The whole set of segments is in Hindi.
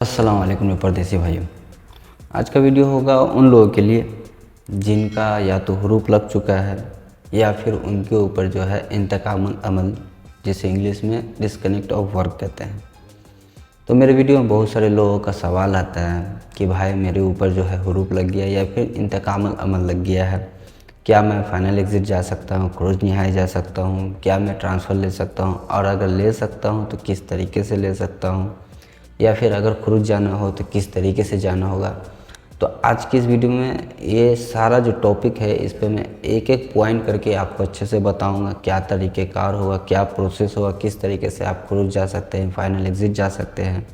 अस्सलाम वालेकुम मेरे परदेसी भाइयों। आज का वीडियो होगा उन लोगों के लिए जिनका या तो हुरूप लग चुका है या फिर उनके ऊपर जो है इंतकामल अमल, जिसे इंग्लिश में डिस्कनेक्ट ऑफ वर्क कहते हैं। तो मेरे वीडियो में बहुत सारे लोगों का सवाल आता है कि भाई मेरे ऊपर जो है हुरूप लग गया या फिर इंतकामल अमल लग गया है, क्या मैं फाइनल एग्ज़िट जा सकता हूँ, क्रूज निहाई जा सकता हूँ, क्या मैं ट्रांसफ़र ले सकता हूँ, और अगर ले सकता हूँ तो किस तरीके से ले सकता हूँ, या फिर अगर क्रूज जाना हो तो किस तरीके से जाना होगा। तो आज की इस वीडियो में ये सारा जो टॉपिक है इस पे मैं एक एक पॉइंट करके आपको अच्छे से बताऊंगा, क्या तरीक़ेकार होगा, क्या प्रोसेस होगा, किस तरीके से आप क्रूज जा सकते हैं, फाइनल एग्ज़िट जा सकते हैं,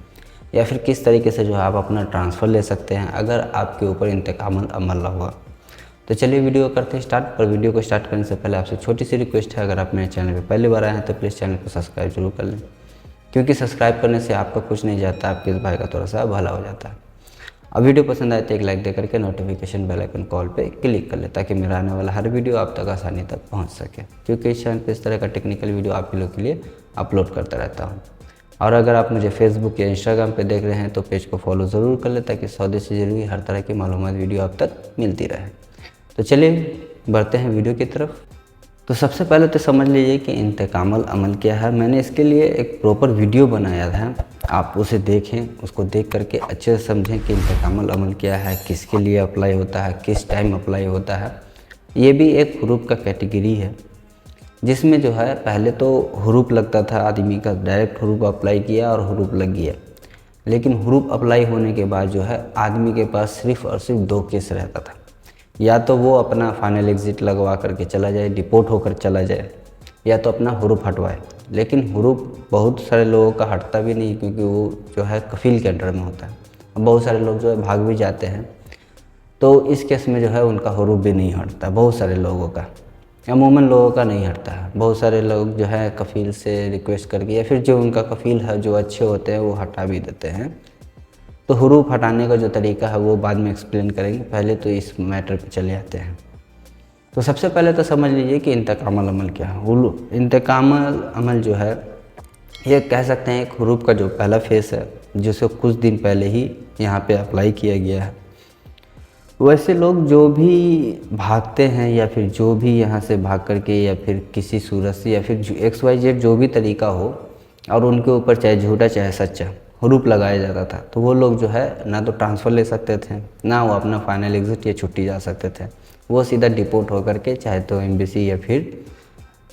या फिर किस तरीके से जो है आप अपना ट्रांसफ़र ले सकते हैं अगर आपके ऊपर इंतकामल अमल हुआ। तो चलिए वीडियो करते हैं स्टार्ट। पर वीडियो को स्टार्ट करने से पहले आपसे छोटी सी रिक्वेस्ट है, अगर आप मेरे चैनल पर पहली बार आए हैं तो प्लीज़ चैनल को सब्सक्राइब जरूर कर लें, क्योंकि सब्सक्राइब करने से आपका कुछ नहीं जाता, आपके इस भाई का थोड़ा सा भला हो जाता है। अब वीडियो पसंद आए तो एक लाइक दे करके नोटिफिकेशन बेल आइकन कॉल पे क्लिक कर ले, ताकि मेरा आने वाला हर वीडियो आप तक आसानी तक पहुंच सके, क्योंकि इस चैनल पे इस तरह का टेक्निकल वीडियो आप लोगों के लिए अपलोड करता रहता हूं। और अगर आप मुझे फेसबुक या इंस्टाग्राम पे देख रहे हैं तो पेज को फॉलो ज़रूर कर ले, ताकि सौदे से ज़रूरी हर तरह की मालूमात वीडियो आप तक मिलती रहे। तो चलिए बढ़ते हैं वीडियो की तरफ। तो सबसे पहले तो समझ लीजिए कि इंतकामल अमल क्या है। मैंने इसके लिए एक प्रॉपर वीडियो बनाया था, आप उसे देखें, उसको देख करके अच्छे से समझें कि इंतकामल अमल क्या है, किसके लिए अप्लाई होता है, किस टाइम अप्लाई होता है। ये भी एक हुरूप का कैटेगरी है, जिसमें जो है पहले तो हुरूप लगता था आदमी का, डायरेक्ट हुरूप अप्लाई किया और हुरूप लग गया। लेकिन हुरूप अप्लाई होने के बाद जो है आदमी के पास सिर्फ़ और सिर्फ दो केस रहता था, या तो वो अपना फाइनल एग्ज़िट लगवा करके चला जाए, डिपोर्ट होकर चला जाए, या तो अपना हुरूप हटवाए। लेकिन हुरूप बहुत सारे लोगों का हटता भी नहीं, क्योंकि वो जो है कफ़ील के अंडर में होता है। बहुत सारे लोग जो है भाग भी जाते हैं, तो इस केस में जो है उनका हुरूप भी नहीं हटता। बहुत सारे लोगों का, अमूमन लोगों का नहीं हटता है। बहुत सारे लोग जो है कफ़ील से रिक्वेस्ट करके, या फिर जो उनका कफ़ील है जो अच्छे होते हैं वो हटा भी देते हैं। तो हुरूप हटाने का जो तरीका है वो बाद में एक्सप्लेन करेंगे, पहले तो इस मैटर पे चले आते हैं। तो सबसे पहले तो समझ लीजिए कि इंतकामल अमल क्या है। इंतकामल अमल जो है ये कह सकते हैं एक हुरूप का जो पहला फेस है, जिसे कुछ दिन पहले ही यहाँ पे अप्लाई किया गया है। वैसे लोग जो भी भागते हैं, या फिर जो भी यहाँ से भाग करके, या फिर किसी सूरत से, या फिर XYZ जो भी तरीका हो, और उनके ऊपर चाहे झूठा चाहे सच्चा हुरूप लगाया जाता था, तो वो लोग जो है ना तो ट्रांसफ़र ले सकते थे, ना वो अपना फाइनल एग्ज़िट या छुट्टी जा सकते थे। वो सीधा डिपोर्ट होकर के, चाहे तो एम्बेसी या फिर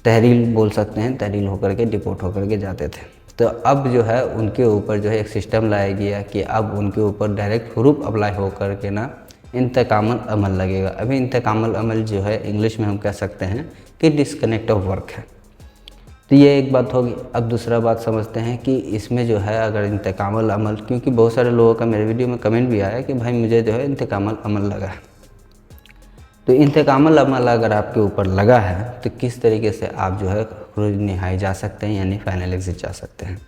तहरील बोल सकते हैं, तहरील होकर के डिपोर्ट होकर के जाते थे। तो अब जो है उनके ऊपर जो है एक सिस्टम लाया गया कि अब उनके ऊपर डायरेक्ट हुरूप अप्लाई होकर के ना इंतकामल अमल लगेगा। अभी इंतकामल अमल जो है इंग्लिश में हम कह सकते हैं कि डिस्कनेक्ट ऑफ वर्क है। तो ये एक बात होगी। अब दूसरा बात समझते हैं कि इसमें जो है अगर इंतकामल अमल, क्योंकि बहुत सारे लोगों का मेरे वीडियो में कमेंट भी आया कि भाई मुझे जो है इंतकामल अमल लगा है। तो इंतकामल अमल अगर आपके ऊपर लगा है तो किस तरीके से आप जो है क्रूज निहाई जा सकते हैं, यानी फाइनल एग्ज़िट जा सकते हैं।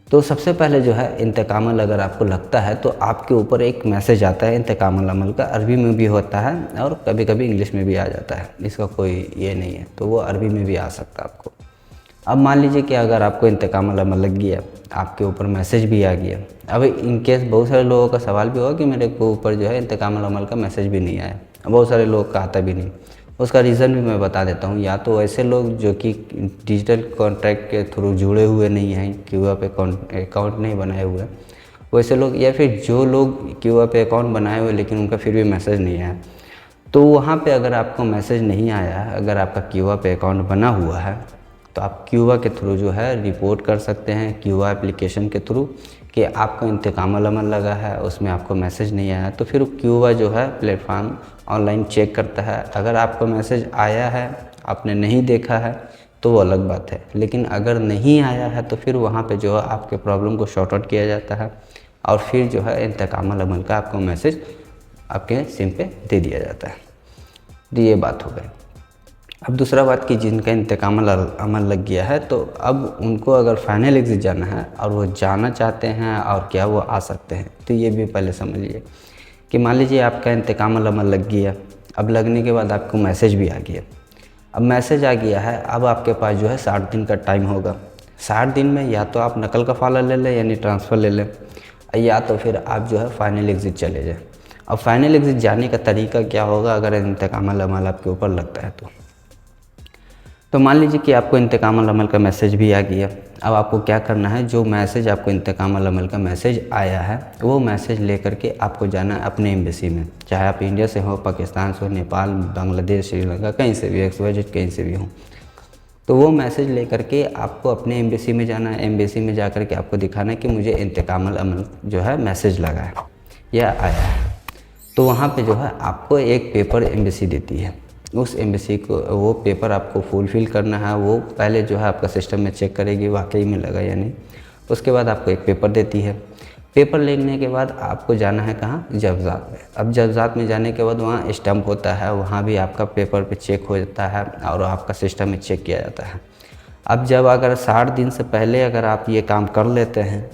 तो सबसे पहले जो है इंतकामल अगर आपको लगता है तो आपके ऊपर एक मैसेज आता है इंतकामल अमल का। अरबी में भी होता है और कभी कभी इंग्लिश में भी आ जाता है, इसका कोई ये नहीं है, तो वो अरबी में भी आ सकता है आपको। अब मान लीजिए कि अगर आपको इंतकामल अमल लग गया, आपके ऊपर मैसेज भी आ गया। अब इन केस बहुत सारे लोगों का सवाल भी होगा कि मेरे को ऊपर जो है इंतकामल अमल का मैसेज भी नहीं आया, बहुत सारे लोग का आता भी नहीं। उसका रीज़न भी मैं बता देता हूँ। या तो ऐसे लोग जो कि डिजिटल कॉन्ट्रैक्ट के थ्रू जुड़े हुए नहीं हैं, क्यूआ पे अकाउंट नहीं बनाए हुए, वैसे लोग, या फिर जो लोग क्यूआ पे अकाउंट बनाए हुए लेकिन उनका फिर भी मैसेज नहीं आया। तो वहाँ पे अगर आपको मैसेज नहीं आया, अगर आपका क्यूआ पे अकाउंट बना हुआ है, तो आप क्यूआ के थ्रू जो है रिपोर्ट कर सकते हैं, क्यूआ एप्लीकेशन के थ्रू, कि आपका इंतकामल अमल लगा है, उसमें आपको मैसेज नहीं आया। तो फिर क्यूआ जो है प्लेटफॉर्म ऑनलाइन चेक करता है। अगर आपको मैसेज आया है, आपने नहीं देखा है, तो वो अलग बात है। लेकिन अगर नहीं आया है तो फिर वहाँ पे जो है आपके प्रॉब्लम को शॉर्ट आउट किया जाता है, और फिर जो है इंतकामल अमल का आपको मैसेज आपके सिम पे दे दिया जाता है। तो ये बात हो गई। अब दूसरा बात कि जिनका इंतकामल अमल लग गया है, तो अब उनको अगर फाइनल एग्ज़िट जाना है और वो जाना चाहते हैं, और क्या वो आ सकते हैं, तो ये भी पहले समझ लीजिए कि मान लीजिए आपका इंतकामल अमल लग गया। अब लगने के बाद आपको मैसेज भी आ गया। अब मैसेज आ गया है, अब आपके पास जो है 60 दिन का टाइम होगा। 60 दिन में या तो आप नकल कफ़ाला ले लें, यानी ट्रांसफ़र ले लें, या तो फिर आप जो है फाइनल एग्ज़िट चले जाए। अब फाइनल एग्ज़िट जाने का तरीका क्या होगा अगर इंतकाम अमल आपके ऊपर लगता है तो मान लीजिए कि आपको इंतकाम अमल का मैसेज भी आ गया। अब आपको क्या करना है, जो मैसेज आपको इंतकाम अमल का मैसेज आया है वो मैसेज लेकर के आपको जाना है अपने एम्बेसी में, चाहे आप इंडिया से हो, पाकिस्तान से हो, नेपाल, बांग्लादेश, श्रीलंका, कहीं से भी, XYZ कहीं से भी हो, तो वो मैसेज लेकर के आपको अपने एम्बेसी में जाना है। एम्बेसी में जा कर के आपको दिखाना है कि मुझे इंतकाम अमल जो है मैसेज लगा है या आया है। तो वहाँ पे जो है आपको एक पेपर एम्बेसी देती है, उस एम्बेसी को वो पेपर आपको फुलफ़िल करना है। वो पहले जो है आपका सिस्टम में चेक करेगी वाकई में लगा या नहीं। उसके बाद आपको एक पेपर देती है। पेपर लेने के बाद आपको जाना है कहाँ, जब्ज़ात में। अब जब्ज़ात में जाने के बाद वहाँ स्टैम्प होता है, वहाँ भी आपका पेपर पे चेक हो जाता है और आपका सिस्टम में चेक किया जाता है। अब जब अगर 60 दिन से पहले अगर आप ये काम कर लेते हैं,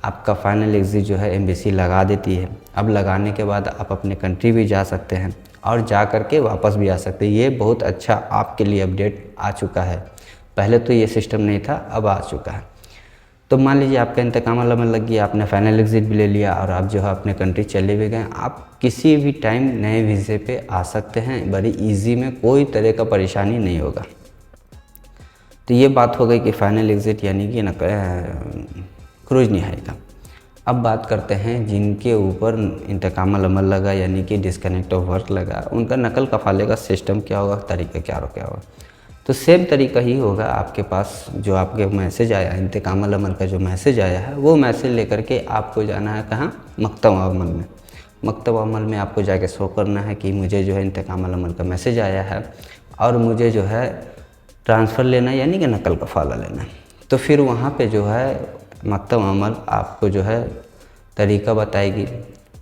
आपका फाइनल एग्ज़िट जो है एम्बेसी लगा देती है। अब लगाने के बाद आप अपने कंट्री भी जा सकते हैं और जा कर के वापस भी आ सकते हैं। ये बहुत अच्छा आपके लिए अपडेट आ चुका है, पहले तो ये सिस्टम नहीं था, अब आ चुका है। तो मान लीजिए आपका इंतकाम अमल लग गया, आपने फाइनल एग्ज़िट भी ले लिया और आप जो है अपने कंट्री चले भी गए। आप किसी भी टाइम नए वीज़े पे आ सकते हैं, बड़ी ईजी में, कोई तरह का परेशानी नहीं होगा। तो ये बात हो गई कि फाइनल एग्ज़िट यानी कि क्रूज निहाई का। अब बात करते हैं जिनके ऊपर इंतकाम अमल लगा यानी कि डिस्कनेक्ट ऑफ वर्क लगा, उनका नकल कफ़ाले का सिस्टम क्या होगा, तरीका क्या होगा। तो सेम तरीका ही होगा। आपके पास जो आपके मैसेज आया, इंतकाम अमल का जो मैसेज आया है, वो मैसेज लेकर के आपको जाना है कहाँ, मकतब अमल में। मकतब अमल में आपको जाके शो करना है कि मुझे जो है इंतकाम अमल का मैसेज आया है और मुझे जो है ट्रांसफ़र लेना है यानी कि नकल कफ़ाला लेना है। तो फिर वहाँ पे जो है मकतब अमल आपको जो है तरीका बताएगी,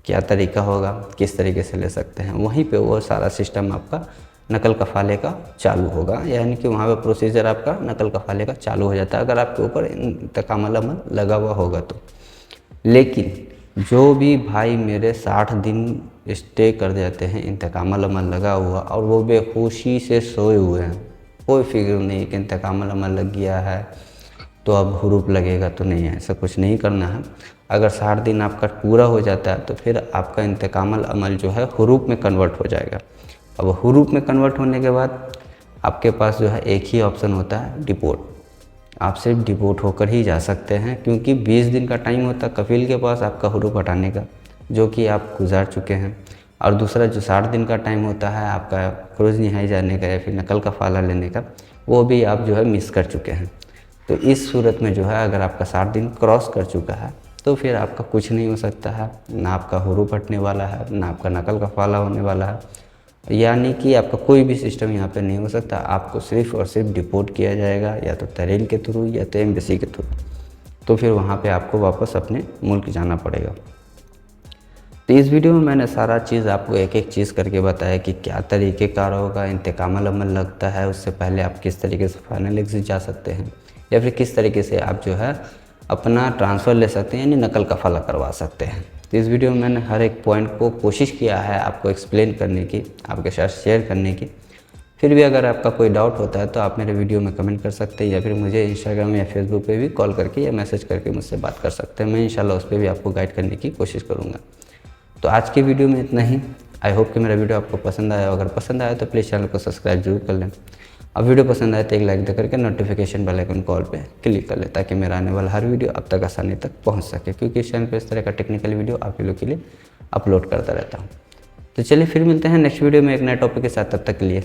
क्या तरीका होगा, किस तरीके से ले सकते हैं। वहीं पे वो सारा सिस्टम आपका नकल कफ़ाले का चालू होगा, यानी कि वहाँ पे प्रोसीजर आपका नकल कफ़ाले का चालू हो जाता है अगर आपके ऊपर इंतकाम अमल लगा हुआ होगा तो। लेकिन जो भी भाई मेरे 60 दिन स्टे कर जाते हैं इंतकाम अमल लगा हुआ और वो बेहोशी से सोए हुए हैं, कोई फिक्र नहीं कि इंतकाम अमल लग गया है तो अब हुरूप लगेगा, तो नहीं है, ऐसा कुछ नहीं करना है। अगर 60 दिन आपका पूरा हो जाता है तो फिर आपका इंतकाम अमल जो है हुरूप में कन्वर्ट हो जाएगा। अब हुरूप में कन्वर्ट होने के बाद आपके पास जो है एक ही ऑप्शन होता है, डिपोर्ट। आप सिर्फ डिपोर्ट होकर ही जा सकते हैं, क्योंकि 20 दिन का टाइम होता है कफील के पास आपका हुरूप हटाने का, जो कि आप गुजार चुके हैं। और दूसरा जो 60 दिन का टाइम होता है आपका क्रूज निहाई जाने का या फिर नकल कफ़ाला लेने का, वो भी आप जो है मिस कर चुके हैं। तो इस सूरत में जो है अगर आपका 60 दिन क्रॉस कर चुका है तो फिर आपका कुछ नहीं हो सकता है, ना आपका हुरूप हटने वाला है, ना आपका नकल कफ़ाला होने वाला है, यानी कि आपका कोई भी सिस्टम यहाँ पे नहीं हो सकता। आपको सिर्फ़ और सिर्फ डिपोर्ट किया जाएगा, या तो तहरील के थ्रू या तो एम्बेसी के थ्रू। तो फिर वहाँ पे आपको वापस अपने मुल्क जाना पड़ेगा। तो इस वीडियो में मैंने सारा चीज़ आपको एक एक चीज़ करके बताया कि क्या तरीक़ेकार होगा, इंतकाम अमल लगता है उससे पहले आप किस तरीके से फाइनल एग्ज़िट जा सकते हैं, या फिर किस तरीके से आप जो है अपना ट्रांसफ़र ले सकते हैं यानी नकल कफ़ाला करवा सकते हैं। तो इस वीडियो में मैंने हर एक पॉइंट को कोशिश किया है आपको एक्सप्लेन करने की, आपके साथ शेयर करने की। फिर भी अगर आपका कोई डाउट होता है तो आप मेरे वीडियो में कमेंट कर सकते हैं, या फिर मुझे इंस्टाग्राम या फेसबुक पे भी कॉल करके या मैसेज करके मुझसे बात कर सकते हैं। मैं इंशाल्लाह उस पर भी आपको गाइड करने की कोशिश करूँगा। तो आज की वीडियो में इतना ही। आई होप कि मेरा वीडियो आपको पसंद आया। अगर पसंद आया तो प्लीज़ चैनल को सब्सक्राइब जरूर कर लें। अब वीडियो पसंद आए तो एक लाइक दे करके नोटिफिकेशन बेल आइकन कॉल पे क्लिक कर ले, ताकि मेरा आने वाला हर वीडियो अब तक आसानी तक पहुंच सके, क्योंकि इस चैनल पे इस तरह का टेक्निकल वीडियो आप लोगों के लिए अपलोड करता रहता हूं। तो चलिए फिर मिलते हैं नेक्स्ट वीडियो में एक नए टॉपिक के साथ, तब तक के लिए